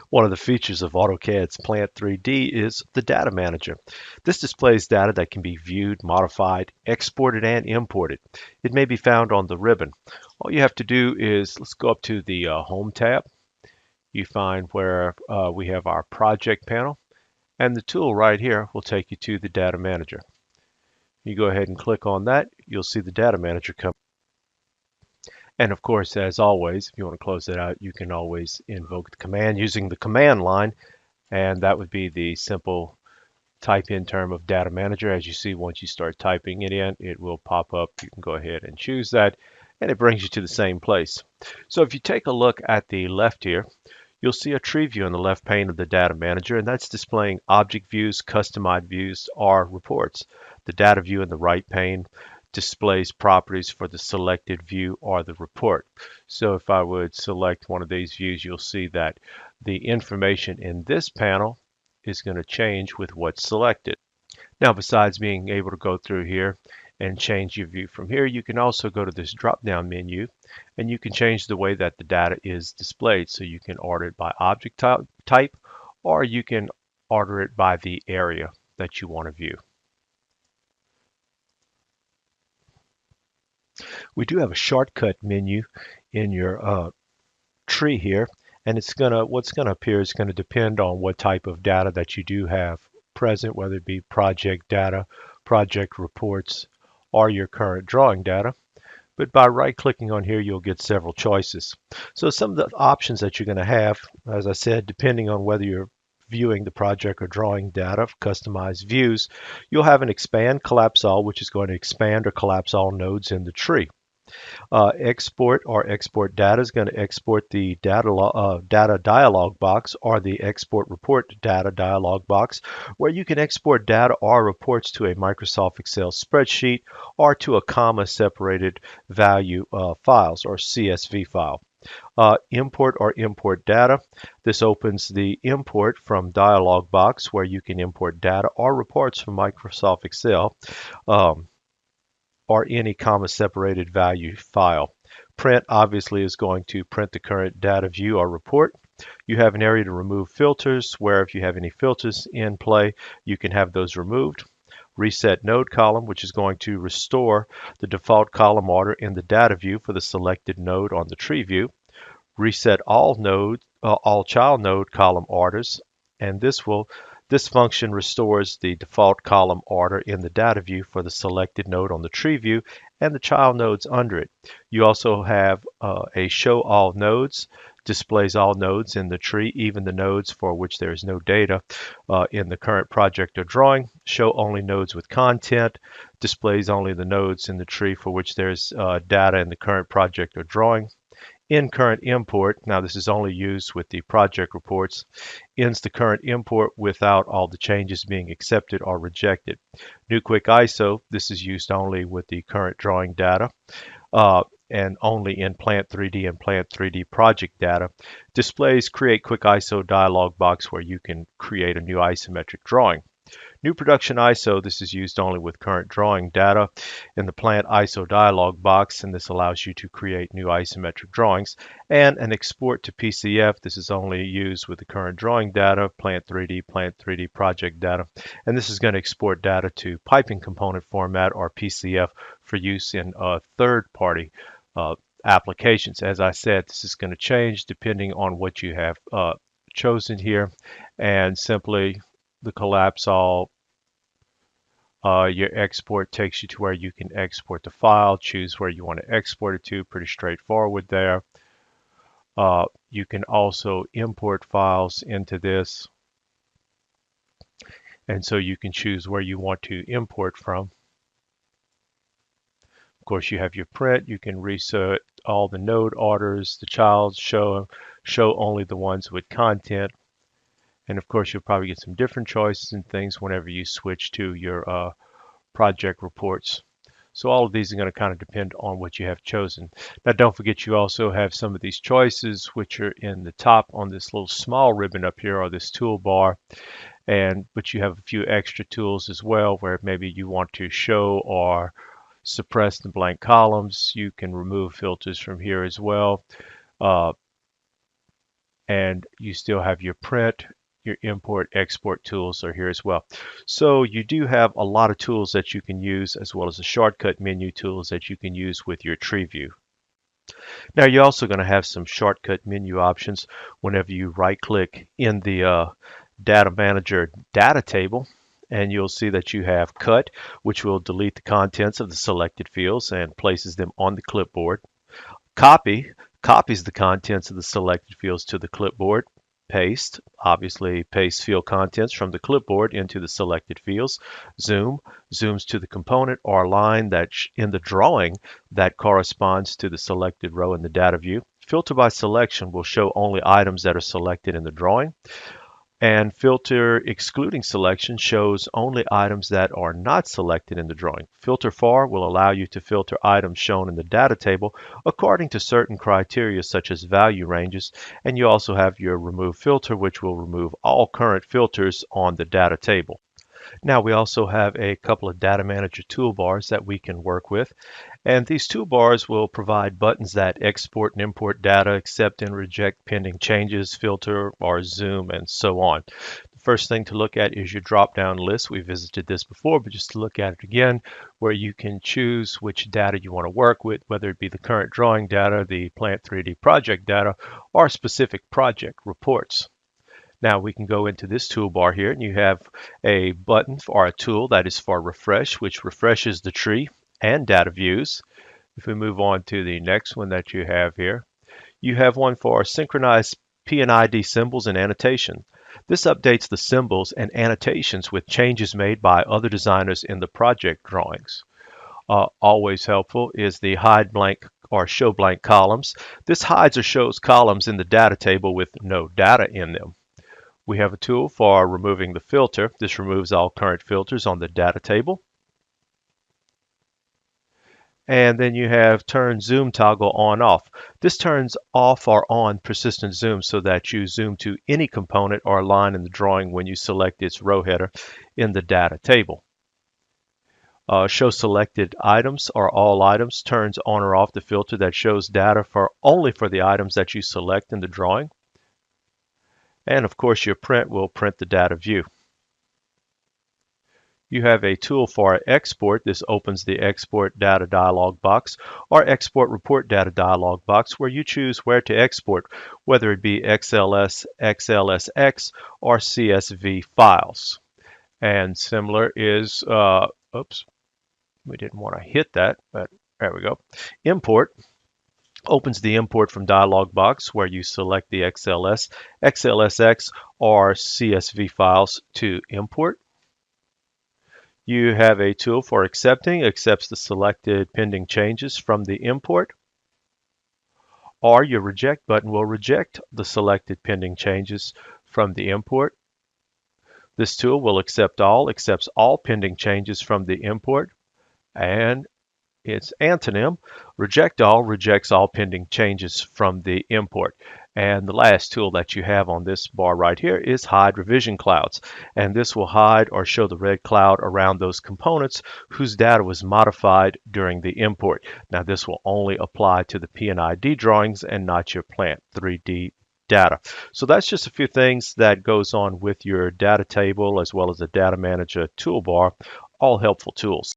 One of the features of AutoCAD's Plant 3D is the Data Manager. This displays data that can be viewed, modified, exported, and imported. It may be found on the ribbon. All you have to do is let's go up to the Home tab. You find where we have our project panel, and the tool right here will take you to the Data Manager. You go ahead and click on that. You'll see the Data Manager come. And of course, as always, if you want to close it out, you can always invoke the command using the command line, and that would be the simple type in term of Data Manager. As you see, once you start typing it in, it will pop up. You can go ahead and choose that, and it brings you to the same place. So if you take a look at the left here, you'll see a tree view in the left pane of the Data Manager, and that's displaying object views, customized views, or reports. The data view in the right pane displays properties for the selected view or the report. So if I would select one of these views, you'll see that the information in this panel is going to change with what's selected. Now, besides being able to go through here and change your view from here, you can also go to this drop-down menu and you can change the way that the data is displayed. So you can order it by object type, or you can order it by the area that you want to view. We do have a shortcut menu in your tree here, and what's gonna appear is going to depend on what type of data that you do have present, whether it be project data, project reports, or your current drawing data. But by right-clicking on here, you'll get several choices. So some of the options that you're going to have, as I said, depending on whether you're viewing the project or drawing data, customized views, you'll have an expand collapse all, which is going to expand or collapse all nodes in the tree. Export or export data is going to export the data dialog box or the export report data dialog box, where you can export data or reports to a Microsoft Excel spreadsheet or to a comma separated value files or CSV file. Import or import data. This opens the import from dialog box where you can import data or reports from Microsoft Excel. Or any comma separated value file. Print obviously is going to print the current data view or report. You have an area to remove filters, where if you have any filters in play, you can have those removed. Reset node column, which is going to restore the default column order in the data view for the selected node on the tree view. Reset all child node column orders, and this function restores the default column order in the data view for the selected node on the tree view and the child nodes under it. You also have a show all nodes, displays all nodes in the tree, even the nodes for which there is no data in the current project or drawing. Show only nodes with content, displays only the nodes in the tree for which there's data in the current project or drawing. In current import, now this is only used with the project reports, ends the current import without all the changes being accepted or rejected. New quick ISO, this is used only with the current drawing data and only in Plant 3D and Plant 3D project data. Displays create quick ISO dialog box where you can create a new isometric drawing. New production ISO, this is used only with current drawing data in the Plant ISO dialog box, and this allows you to create new isometric drawings. And an export to PCF, this is only used with the current drawing data, Plant 3D project data, and this is going to export data to piping component format or PCF for use in third-party applications. As I said, this is going to change depending on what you have chosen here, and simply the collapse all, your export takes you to where you can export the file, choose where you want to export it to, pretty straightforward there. You can also import files into this, and so you can choose where you want to import from. Of course, you have your print. You can reset all the node orders, the child show only the ones with content. And of course, you'll probably get some different choices and things whenever you switch to your project reports. So all of these are going to kind of depend on what you have chosen. Now, don't forget you also have some of these choices, which are in the top on this little small ribbon up here, or this toolbar. But you have a few extra tools as well, where maybe you want to show or suppress the blank columns. You can remove filters from here as well. and you still have your print, your import, export tools are here as well. So you do have a lot of tools that you can use, as well as the shortcut menu tools that you can use with your tree view. Now you're also going to have some shortcut menu options whenever you right click in the data manager data table, and you'll see that you have cut, which will delete the contents of the selected fields and places them on the clipboard. Copy copies the contents of the selected fields to the clipboard. Paste, obviously paste field contents from the clipboard into the selected fields. Zoom, zooms to the component or line that's in the drawing that corresponds to the selected row in the data view. Filter by selection will show only items that are selected in the drawing. And filter excluding selection shows only items that are not selected in the drawing. Filter for will allow you to filter items shown in the data table according to certain criteria such as value ranges, and you also have your remove filter, which will remove all current filters on the data table. Now we also have a couple of data manager toolbars that we can work with, and these toolbars will provide buttons that export and import data, accept and reject pending changes, filter or zoom, and so on. The first thing to look at is your drop-down list. We visited this before, but just to look at it again, where you can choose which data you want to work with, whether it be the current drawing data, the Plant 3D project data, or specific project reports. Now we can go into this toolbar here, and you have a button or a tool that is for refresh, which refreshes the tree and data views. If we move on to the next one that you have here, you have one for synchronize P&ID symbols and annotation. This updates the symbols and annotations with changes made by other designers in the project drawings. Always helpful is the hide blank or show blank columns. This hides or shows columns in the data table with no data in them. We have a tool for removing the filter. This removes all current filters on the data table. And then you have turn zoom toggle on off. This turns off or on persistent zoom so that you zoom to any component or line in the drawing when you select its row header in the data table. Show selected items or all items turns on or off the filter that shows data only for the items that you select in the drawing. And of course your print will print the data view. You have a tool for export. This opens the export data dialog box or export report data dialog box where you choose where to export, whether it be XLS, XLSX, or CSV files. And similar is, oops, we didn't want to hit that, but there we go. Import opens the import from dialog box where you select the XLS, XLSX, or CSV files to import. You have a tool for accepting, accepts the selected pending changes from the import, or your reject button will reject the selected pending changes from the import. This tool will accepts all pending changes from the import, and its antonym, reject all, rejects all pending changes from the import. And the last tool that you have on this bar right here is hide revision clouds. And this will hide or show the red cloud around those components whose data was modified during the import. Now this will only apply to the P&ID drawings and not your Plant 3D data. So that's just a few things that goes on with your data table as well as the data manager toolbar, all helpful tools.